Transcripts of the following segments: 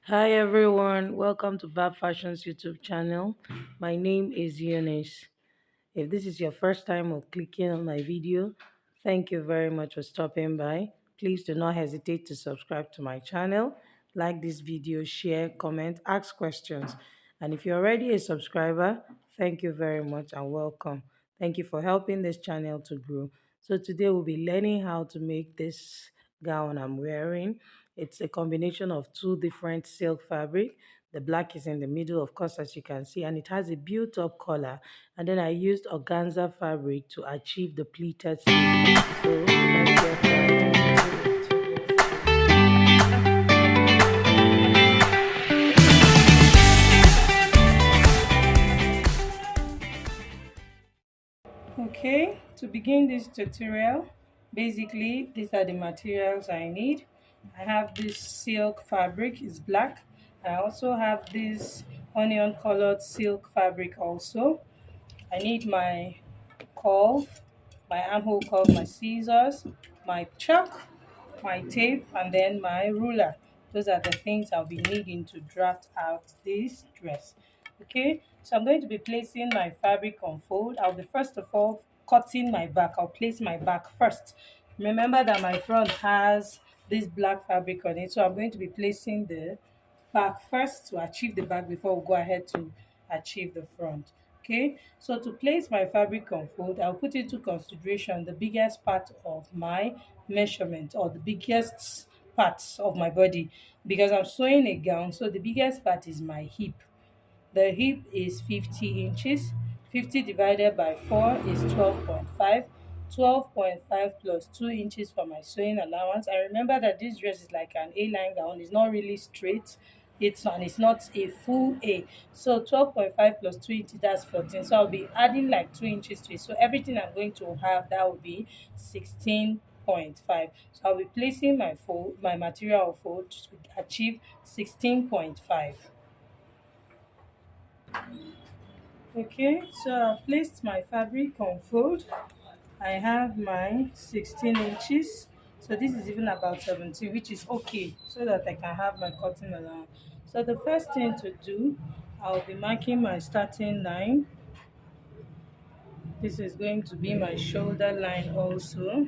Hi everyone, welcome to Vab Fashion's YouTube channel. My name is Eunice. If this is your first time of clicking on my video, thank you very much for stopping by. Please do not hesitate to subscribe to my channel, like this video, share, comment, ask questions. And if you're already a subscriber, thank you very much and welcome. Thank you for helping this channel to grow. So today we'll be learning how to make this gown I'm wearing. It's a combination of two different silk fabric. The black is in the middle, of course, as you can see, and it has a built-up collar. And then I used organza fabric to achieve the pleated sleeve. So let's get right into it. Okay, to begin this tutorial, basically these are the materials I need. I have this silk fabric, it's black. I also have this onion colored silk fabric also. I need my curve, my armhole curve, my scissors, my chalk, my tape, and then my ruler. Those are the things I'll be needing to draft out this dress. Okay, so I'm going to be placing my fabric on fold. I'll be first of all cutting my back. I'll place my back first. Remember that my front has this black fabric on it, so I'm going to be placing the back first to achieve the back before we go ahead to achieve the front. Okay, so to place my fabric on fold, I'll put into consideration the biggest part of my measurement, or the biggest parts of my body, because I'm sewing a gown. So the biggest part is my hip. The hip is 50 inches. 50 divided by 4 is 12.5. 12.5 plus 2 inches for my sewing allowance. I remember that this dress is like an A-line gown. It's not really straight. It's not a full A. So 12.5 plus 2 inches, that's 14. So I'll be adding like 2 inches to it. So everything I'm going to have, that will be 16.5. So I'll be placing my material fold to achieve 16.5. Okay, so I've placed my fabric on fold. I have my 16 inches. So this is even about 17, which is okay, so that I can have my cutting allowance. So the first thing to do, I'll be marking my starting line. This is going to be my shoulder line also.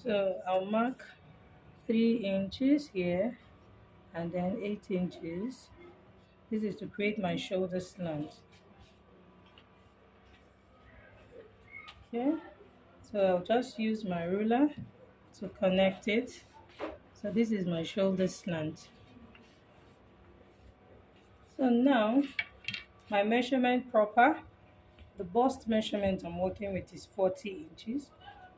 So I'll mark 3 inches here and then 8 inches. This is to create my shoulder slant. Okay, so I'll just use my ruler to connect it. So this is my shoulder slant. So now my measurement proper, the bust measurement I'm working with is 40 inches.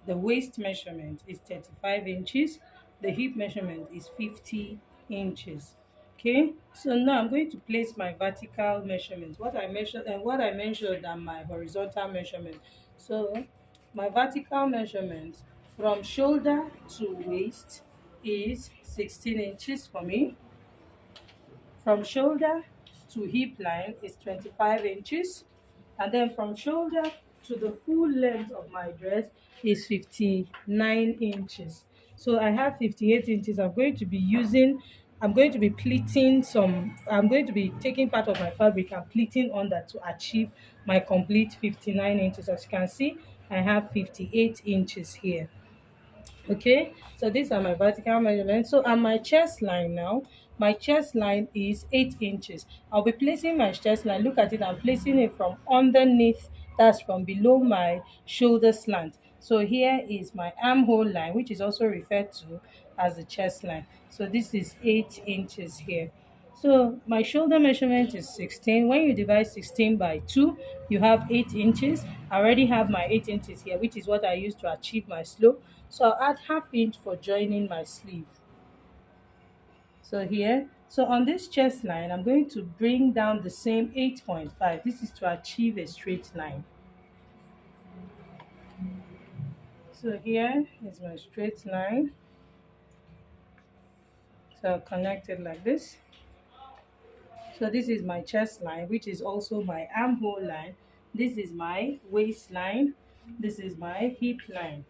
The waist measurement is 35 inches. The hip measurement is 50 inches. Okay, so now I'm going to place my vertical measurement. What I measured and my horizontal measurement. So my vertical measurement from shoulder to waist is 16 inches for me. From shoulder to hip line is 25 inches. And then from shoulder to the full length of my dress is 59 inches. So I have 58 inches. I'm going to be pleating I'm going to be taking part of my fabric and pleating on that to achieve my complete 59 inches. As you can see, I have 58 inches here. Okay, so these are my vertical measurements. So on my chest line now, my chest line is 8 inches. I'll be placing my chest line, look at it, I'm placing it from underneath, that's from below my shoulder slant. So here is my armhole line, which is also referred to as the chest line. So this is 8 inches here. So my shoulder measurement is 16. When you divide 16 by 2, you have 8 inches. I already have my 8 inches here, which is what I use to achieve my slope. So I'll add half inch for joining my sleeve. So here, so on this chest line, I'm going to bring down the same 8.5. This is to achieve a straight line. So here is my straight line. So I'll connect it like this. So this is my chest line, which is also my armhole line. This is my waistline. This is my hip line.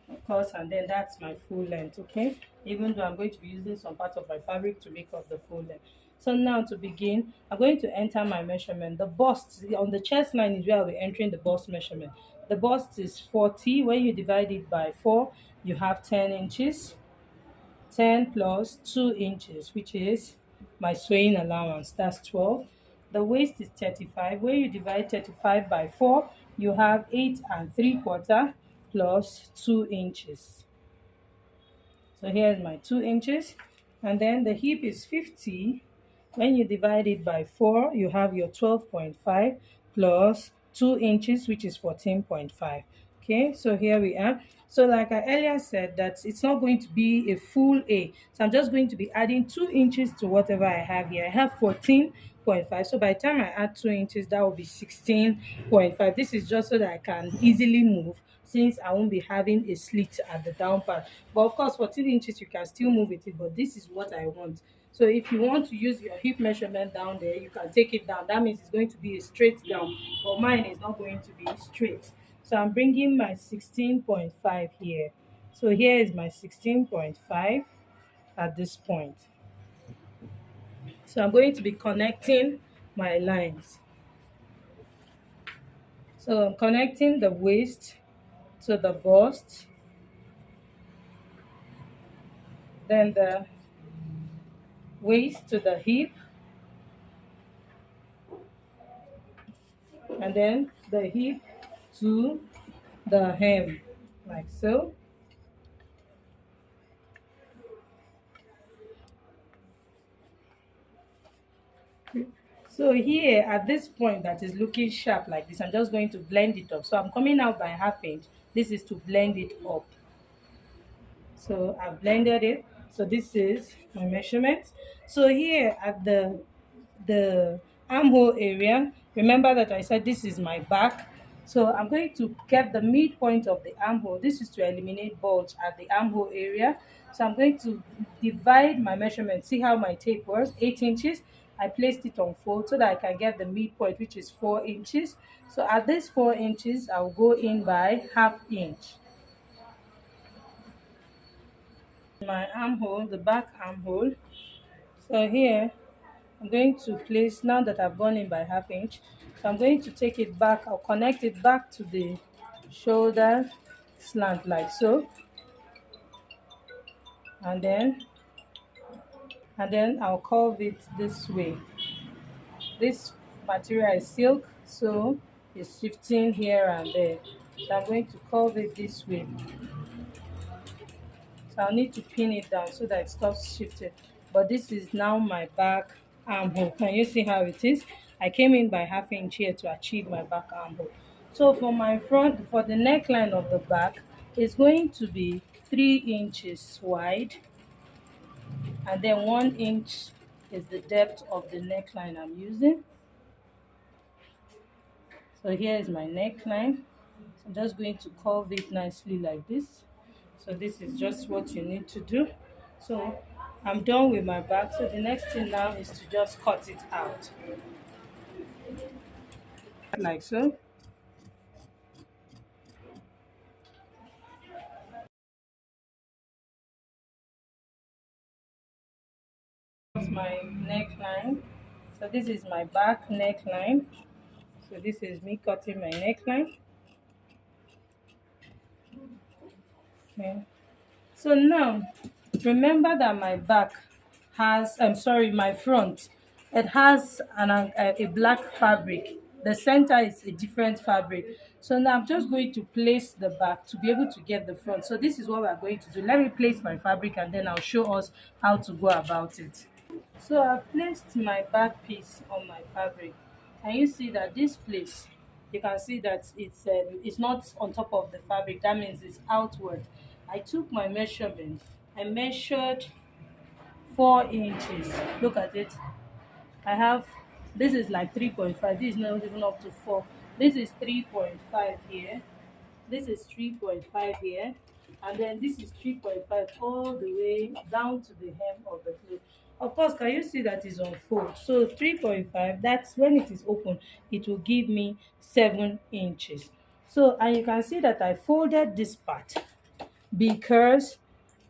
of course, and then that's my full length, okay? Even though I'm going to be using some part of my fabric to make up the full length. So now to begin, I'm going to enter my measurement. The bust on the chest line is where I'll be entering the bust measurement. The bust is 40. When you divide it by 4, you have 10 inches. 10 plus 2 inches, which is my sewing allowance, that's 12. The waist is 35. When you divide 35 by 4, you have 8 and 3/4 plus 2 inches. So here's my 2 inches. And then the hip is 50. When you divide it by 4, you have your 12.5 plus 2 inches, which is 14.5. Okay, so here we are. So like I earlier said, that it's not going to be a full A. So I'm just going to be adding 2 inches to whatever I have here. I have 14.5. So by the time I add 2 inches, that will be 16.5. This is just so that I can easily move, since I won't be having a slit at the down part. But of course, 14 inches, you can still move with it, but this is what I want. So if you want to use your hip measurement down there, you can take it down. That means it's going to be a straight down, but mine is not going to be straight. So I'm bringing my 16.5 here. So here is my 16.5 at this point. So I'm going to be connecting my lines. So I'm connecting the waist to the bust, then the waist to the hip, and then the hip to the hem, like so. So here at this point that is looking sharp like this, I'm just going to blend it up. So I'm coming out by 1/2 inch. This is to blend it up. So I've blended it. So this is my measurement. So here at the armhole area, remember that I said this is my back. So I'm going to get the midpoint of the armhole. This is to eliminate bulge at the armhole area. So I'm going to divide my measurement. See how my tape was? 8 inches. I placed it on fold so that I can get the midpoint, which is 4 inches. So at this 4 inches, I'll go in by 1/2 inch. My armhole, the back armhole. So here I'm going to place, now that I've gone in by 1/2 inch, so I'm going to take it back. I'll connect it back to the shoulder slant like so, and then I'll curve it this way. This material is silk, so it's shifting here and there. So I'm going to curve it this way. So I'll need to pin it down so that it stops shifting. But this is now my back armhole. Can you see how it is? I came in by 1/2 inch here to achieve my back armhole. So for my front, for the neckline of the back, it's going to be 3 inches wide, and then 1 inch is the depth of the neckline I'm using. So here is my neckline. So I'm just going to curve it nicely like this. So this is just what you need to do. So I'm done with my back. So the next thing now is to just cut it out like so. That's my neckline. So this is my back neckline. So this is me cutting my neckline. Okay. So now remember that my back has, I'm sorry, my front, it has a black fabric. The center is a different fabric. So now I'm just going to place the back to be able to get the front. So this is what we're going to do. Let me place my fabric and then I'll show us how to go about it. So I've placed my back piece on my fabric. Can you see that this place, you can see that it's not on top of the fabric. That means it's outward. I took my measurement. I measured 4 inches. Look at it. I have, this is like 3.5. This is not even up to 4. This is 3.5 here. This is 3.5 here. And then this is 3.5 all the way down to the hem of the cloth. Of course, can you see that is on fold? So 3.5, that's when it is open, it will give me 7 inches. So, and you can see that I folded this part. because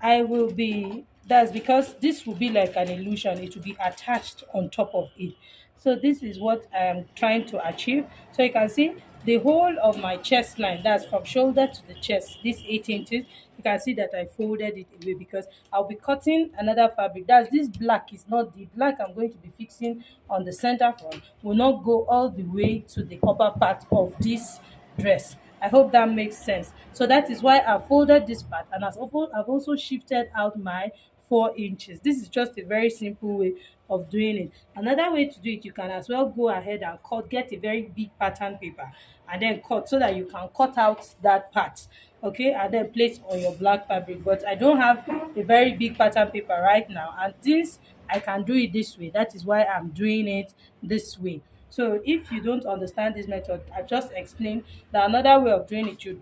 I will be that's because this will be like an illusion, it will be attached on top of it. So this is what I am trying to achieve. So you can see the whole of my chest line, that's from shoulder to the chest, this 8 inches. You can see that I folded it away because I'll be cutting another fabric. That's this black is not the black I'm going to be fixing on the center front will not go all the way to the upper part of this dress. I hope that makes sense. So that is why I folded this part, and I've also shifted out my 4 inches. This is just a very simple way of doing it. Another way to do it, you can as well go ahead and cut, get a very big pattern paper and then cut so that you can cut out that part. Okay, and then place on your black fabric. But I don't have a very big pattern paper right now, and this I can do it this way. That is why I'm doing it this way. So if you don't understand this method, I've just explained that another way of doing it, you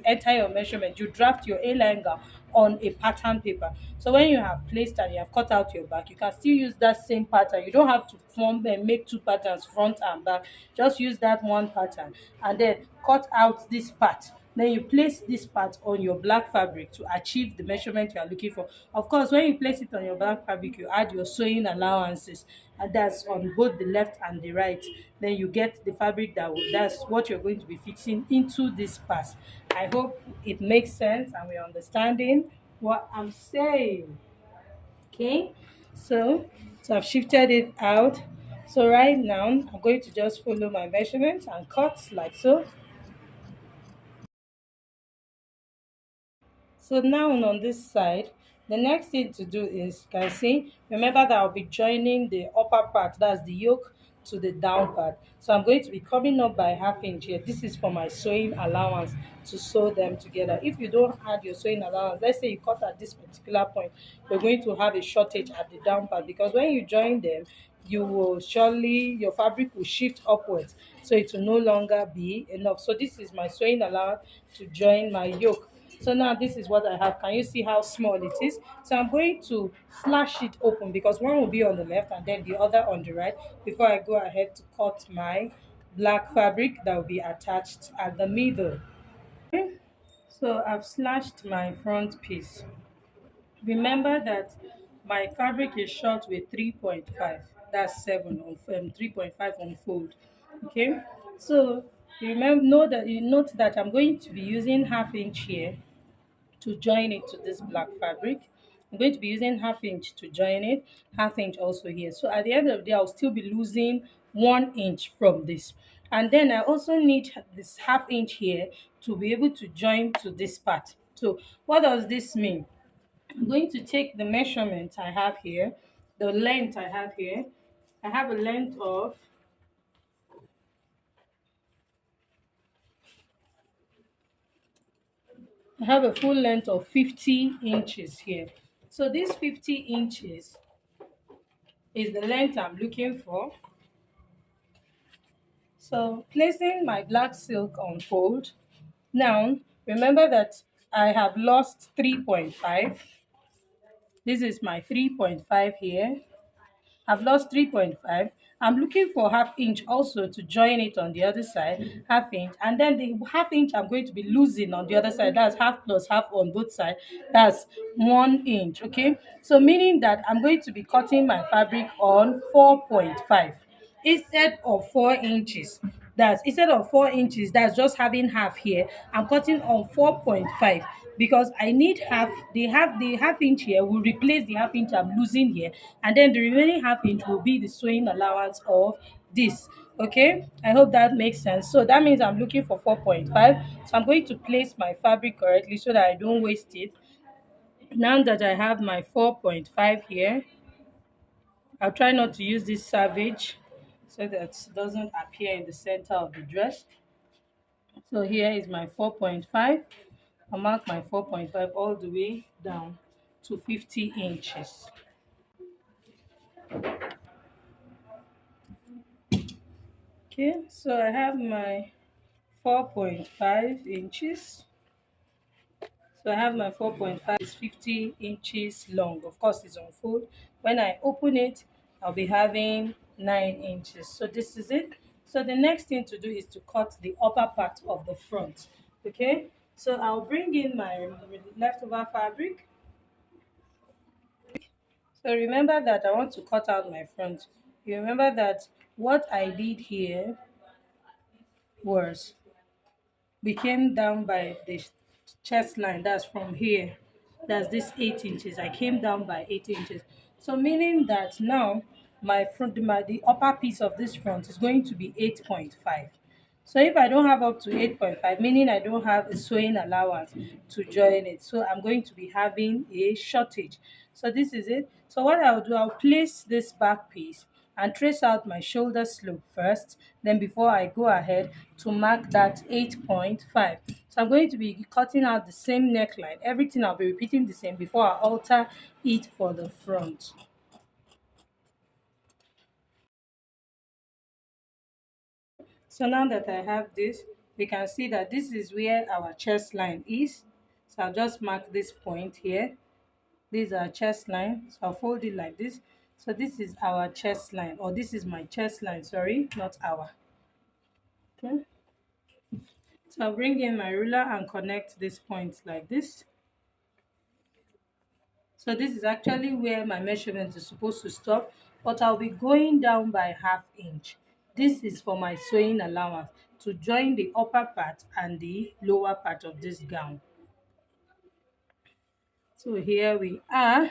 enter your measurement, you draft your A-line gown on a pattern paper. So when you have placed and you have cut out your back, you can still use that same pattern. You don't have to form and make two patterns, front and back. Just use that one pattern and then cut out this part. Then you place this part on your black fabric to achieve the measurement you are looking for. Of course, when you place it on your black fabric, you add your sewing allowances, and that's on both the left and the right. Then you get the fabric that's what you're going to be fixing into this part. I hope it makes sense and we're understanding what I'm saying. Okay, so I've shifted it out. So right now I'm going to just follow my measurements and cut like so. So now on this side, the next thing to do is, you can see, remember that I'll be joining the upper part, that's the yoke, to the down part. So I'm going to be coming up by half inch here. This is for my sewing allowance to sew them together. If you don't add your sewing allowance, let's say you cut at this particular point, you're going to have a shortage at the down part, because when you join them, you will surely, your fabric will shift upwards, so it will no longer be enough. So this is my sewing allowance to join my yoke. So now this is what I have. Can you see how small it is? So I'm going to slash it open because one will be on the left and then the other on the right, before I go ahead to cut my black fabric that will be attached at the middle. Okay, so I've slashed my front piece. Remember that my fabric is short with 3.5. That's 7 on 3.5 on fold. Okay, so you note that I'm going to be using half inch here to join it to this black fabric. I'm going to be using half inch to join it, half inch also here. So at the end of the day, I'll still be losing 1 inch from this. And then I also need this half inch here to be able to join to this part. So what does this mean? I'm going to take the measurement I have here, the length I have here. I have a length of I have a full length of 50 inches here. So this 50 inches is the length I'm looking for. So placing my black silk on fold. Now remember that I have lost 3.5. This is my 3.5 here. I've lost 3.5. I'm looking for half inch also to join it on the other side, half inch, and then the half inch I'm going to be losing on the other side. That's half plus half on both sides. That's 1 inch. Okay, so meaning that I'm going to be cutting my fabric on 4.5 instead of 4 inches. That's instead of 4 inches, that's just having half here. I'm cutting on 4.5 because I need half. The half inch here will replace the half inch I'm losing here, and then the remaining half inch will be the sewing allowance of this. Okay, I hope that makes sense. So that means I'm looking for 4.5. So I'm going to place my fabric correctly so that I don't waste it. Now that I have my 4.5 here, I'll try not to use this savage so that it doesn't appear in the center of the dress. So here is my 4.5. I'll mark my 4.5 all the way down to 50 inches. Okay, so I have my 4.5 inches. So I have my 4.5 is 50 inches long. Of course, it's on fold. When I open it, I'll be having 9 inches. So this is it. So the next thing to do is to cut the upper part of the front. Okay, So I'll bring in my leftover fabric. So remember that I want to cut out my front. You remember that what I did here was we came down by the chest line, that's from here, that's this 8 inches. I came down by 8 inches, so meaning that now my front, the upper piece of this front is going to be 8.5. So if I don't have up to 8.5, meaning I don't have a sewing allowance to join it, so I'm going to be having a shortage. So this is it. So what I'll do, I'll place this back piece and trace out my shoulder slope first, then before I go ahead to mark that 8.5. So I'm going to be cutting out the same neckline. Everything I'll be repeating the same before I alter it for the front. So now that I have this, we can see that this is where our chest line is. So I'll just mark this point here. This is our chest line. So I'll fold it like this. So this is our chest line, or this is my chest line, sorry, not our. Okay. So I'll bring in my ruler and connect this point like this. So this is actually where my measurement is supposed to stop, but I'll be going down by ½ inch. This is for my sewing allowance to join the upper part and the lower part of this gown. So here we are.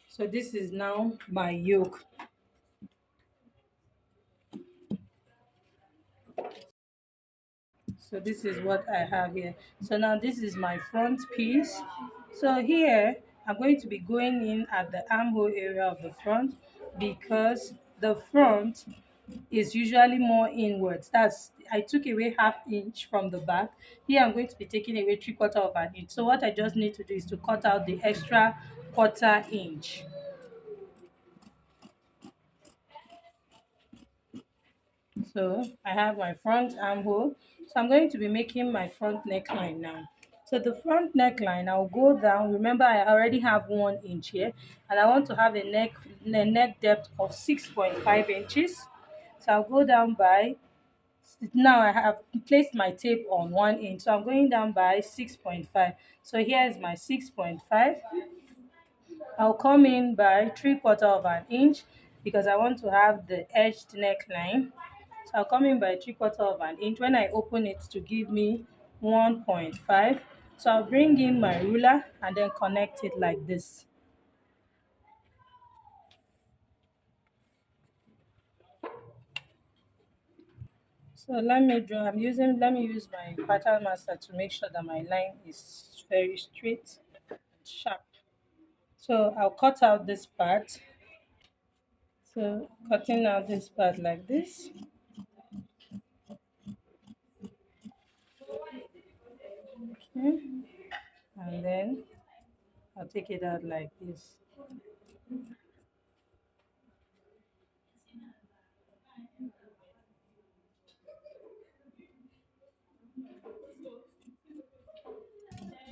So this is now my yoke. So this is what I have here. So now this is my front piece. So here I'm going to be going in at the armhole area of the front, because the front is usually more inwards. That's, I took away ½ inch from the back. Here I'm going to be taking away 3/4 of an inch. So what I just need to do is to cut out the extra ½ inch. So I have my front armhole. So I'm going to be making my front neckline now. So the front neckline, I'll go down. Remember, I already have 1 inch here, and I want to have a neck depth of 6.5 inches. So I'll go down by, now I have placed my tape on 1 inch. So I'm going down by 6.5. So here is my 6.5. I'll come in by 3/4 of an inch because I want to have the edged neckline. So I'll come in by 3/4 of an inch. When I open it to give me 1.5, so I'll bring in my ruler and then connect it like this. So let me use my pattern master to make sure that my line is very straight, sharp. So I'll cut out this part. So cutting out this part like this. Okay. And then I'll take it out like this.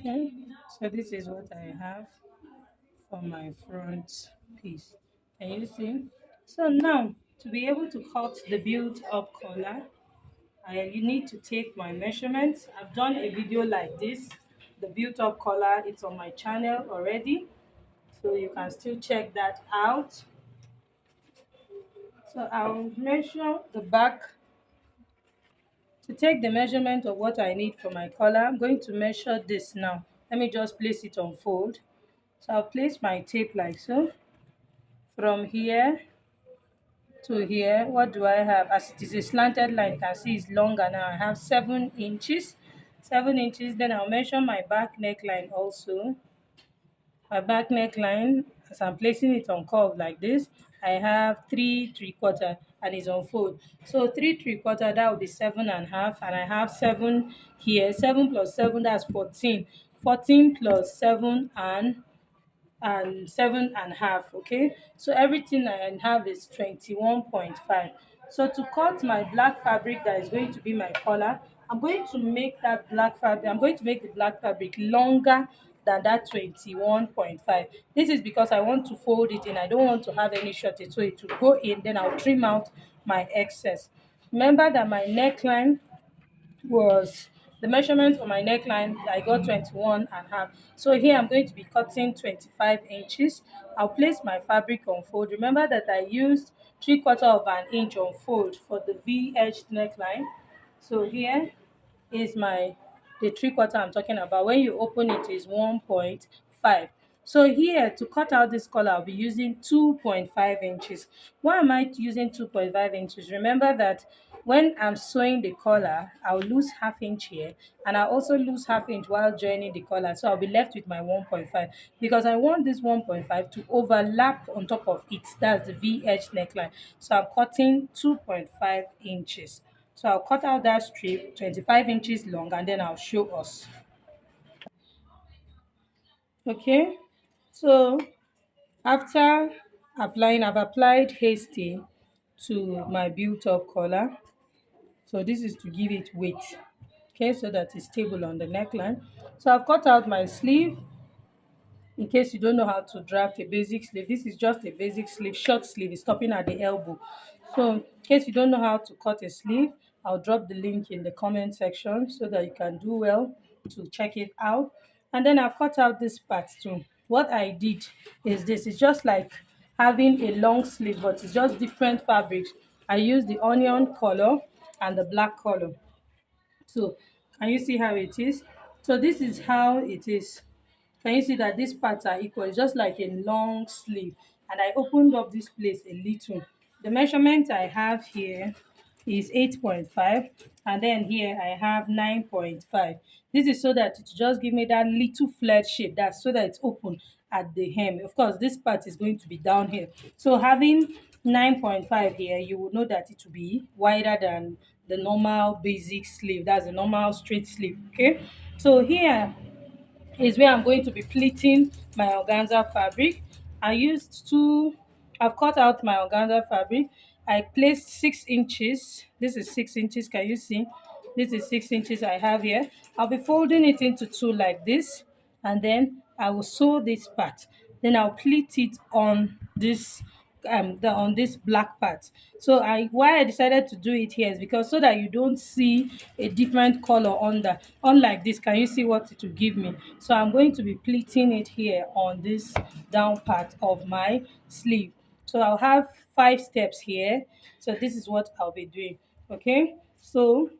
Okay, so this is what I have for my front piece. Can you see? So now, to be able to cut the built up collar, you need to take my measurements. I've done a video like this, the built up collar. It's on my channel already, so you can still check that out. So I'll measure the back. To take the measurement of what I need for my collar, I'm going to measure this now. Let me just place it on fold. So I'll place my tape like so. From here to here, what do I have? As it is a slanted line, you can see it's longer now. I have 7 inches. 7 inches. Then I'll measure my back neckline also. My back neckline, as I'm placing it on curve like this, I have 3/3/4 and it's on fold. So 3/3/4, that will be 7.5, and I have 7 here. 7 plus 7, that's 14. 14 plus 7 and 7.5. Okay, so everything I have is 21.5. So to cut my black fabric that is going to be my collar, I'm going to make that black fabric, I'm going to make the black fabric longer than that 21.5. This is because I want to fold it in. I don't want to have any shortage, so it will go in, then I'll trim out my excess. Remember that my neckline was The measurement for my neckline, I got 21 and a half. So here I'm going to be cutting 25 inches. I'll place my fabric on fold. Remember that I used 3/4 of an inch on fold for the V-edged neckline. So here is my the 3/4 I'm talking about. When you open it is 1.5. So here to cut out this collar, I'll be using 2.5 inches. Why am I using 2.5 inches? Remember that when I'm sewing the collar, I'll lose half inch here, and I'll also lose half inch while joining the collar. So I'll be left with my 1.5 because I want this 1.5 to overlap on top of it. That's the V-edge neckline. So I'm cutting 2.5 inches. So I'll cut out that strip 25 inches long and then I'll show us. Okay, so after I've applied hasty to my built up collar. So this is to give it weight, okay, so that it's stable on the neckline. So I've cut out my sleeve. In case you don't know how to draft a basic sleeve, this is just a basic sleeve, short sleeve, it's stopping at the elbow. So in case you don't know how to cut a sleeve, I'll drop the link in the comment section so that you can do well to check it out. And then I've cut out this part too. What I did is this, it's just like having a long sleeve, but it's just different fabrics. I used the onion color and the black color. So can you see how it is? So this is how it is. Can you see that these parts are equal? It's just like a long sleeve. And I opened up this place a little. The measurement I have here is 8.5, and then here I have 9.5. This is so that it just give me that little flared shape. That's so that it's open at the hem. Of course, this part is going to be down here. So having 9.5 here, you will know that it will be wider than the normal basic sleeve. That's the normal straight sleeve. Okay. So here is where I'm going to be pleating my organza fabric. I used two, I've cut out my organza fabric. I placed 6 inches. This is 6 inches. Can you see? This is 6 inches I have here. I'll be folding it into two like this, and then I will sew this part. Then I'll pleat it on this on this black part. So why I decided to do it here is because so that you don't see a different color under. Unlike this, can you see what it will give me? So I'm going to be pleating it here on this down part of my sleeve. So I'll have 5 steps here. So this is what I'll be doing. Okay, so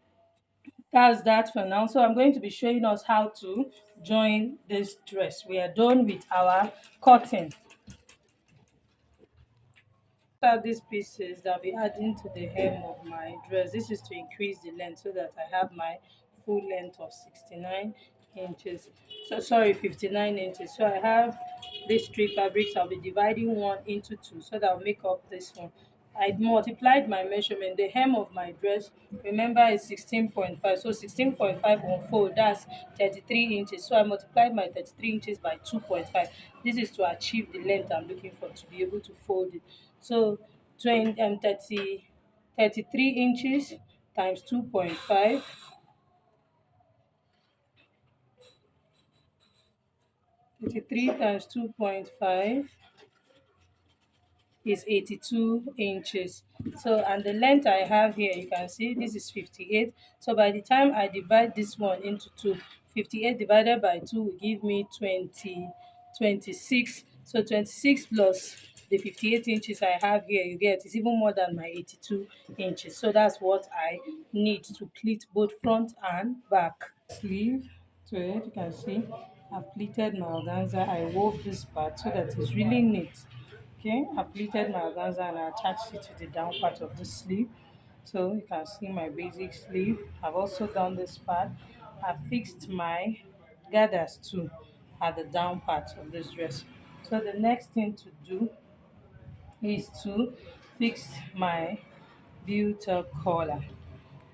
that's that for now. So I'm going to be showing us how to join this dress. We are done with our cutting. After these pieces that I'll be adding to the hem of my dress, this is to increase the length so that I have my full length of 69 inches. So sorry, 59 inches. So I have these three fabrics. I'll be dividing one into two so that I'll make up this one. I multiplied my measurement. The hem of my dress, remember, is 16.5. So 16.5 on fold, that's 33 inches. So I multiplied my 33 inches by 2.5. This is to achieve the length I'm looking for to be able to fold it. So 33 inches times 2.5. 33 times 2.5 is 82 inches. So and the length I have here, you can see this is 58. So by the time I divide this one into two, 58 divided by 2 will give me 26. So 26 plus the 58 inches I have here, you get, is even more than my 82 inches. So that's what I need to pleat both front and back. Sleeve to it, you can see I've pleated my organza. I wove this part so that it's really neat. Okay, I've pleated my organza and I attached it to the down part of the sleeve. So you can see my basic sleeve. I've also done this part. I fixed my gathers too at the down part of this dress. So the next thing to do is to fix my built up collar.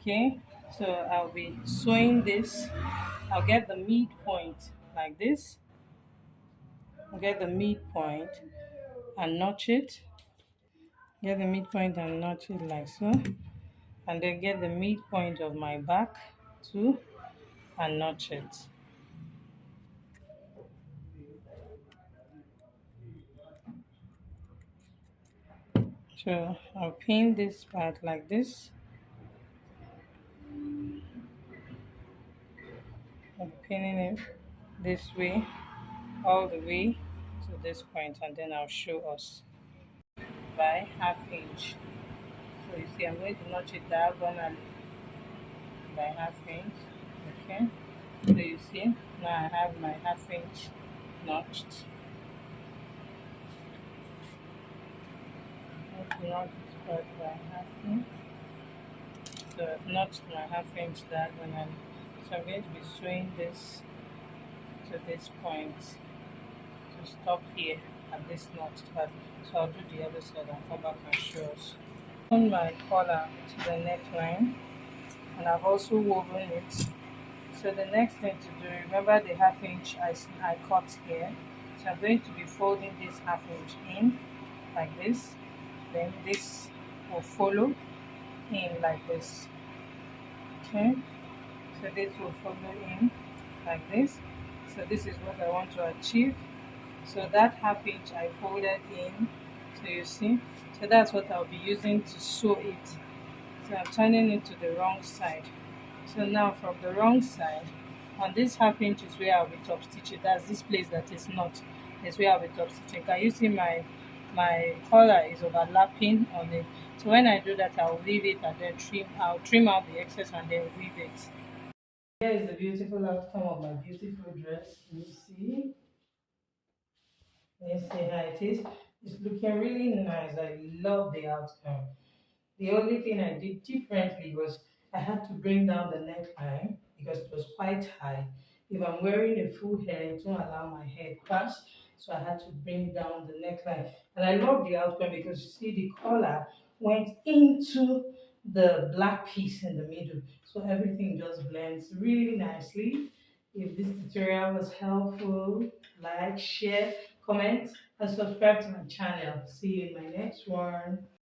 Okay, so I'll be sewing this. I'll get the midpoint like this. I'll get the midpoint and notch it. Get the midpoint and notch it like so. And then get the midpoint of my back too and notch it. So I'll pin this part like this. pinning it this way all the way to this point, and then I'll show us by half inch. So you see I'm going to notch it diagonally by half inch. Okay, so you see now I have my half inch notched. Okay, now it's part by half inch. So I've notched my half inch diagonally. So I'm going to be sewing this to this point to stop here at this notched part. So I'll do the other side and come back and show us. On my collar to the neckline, and I've also woven it. So the next thing to do, remember the half inch I cut here. So I'm going to be folding this half inch in like this. Then this will follow in like this. Okay, so this will follow in like this. So this is what I want to achieve. So that half inch I folded in, so you see, so that's what I'll be using to sew it. So I'm turning it to the wrong side. So now from the wrong side, on this half inch is where I'll be top stitching. That's this place that is not, is where I'll be top stitching. Can you see my collar is overlapping on it? So when I do that, I'll leave it and then I'll trim out the excess and then weave it. Here is the beautiful outcome of my beautiful dress. Can you see? Can you see how it is? It's looking really nice. I love the outcome. The only thing I did differently was I had to bring down the neckline because it was quite high. If I'm wearing a full hair, it won't allow my hair pass. So I had to bring down the neckline. And I love the outcome because you see the collar went into the black piece in the middle. So everything just blends really nicely. If this tutorial was helpful, like, share, comment, and subscribe to my channel. See you in my next one.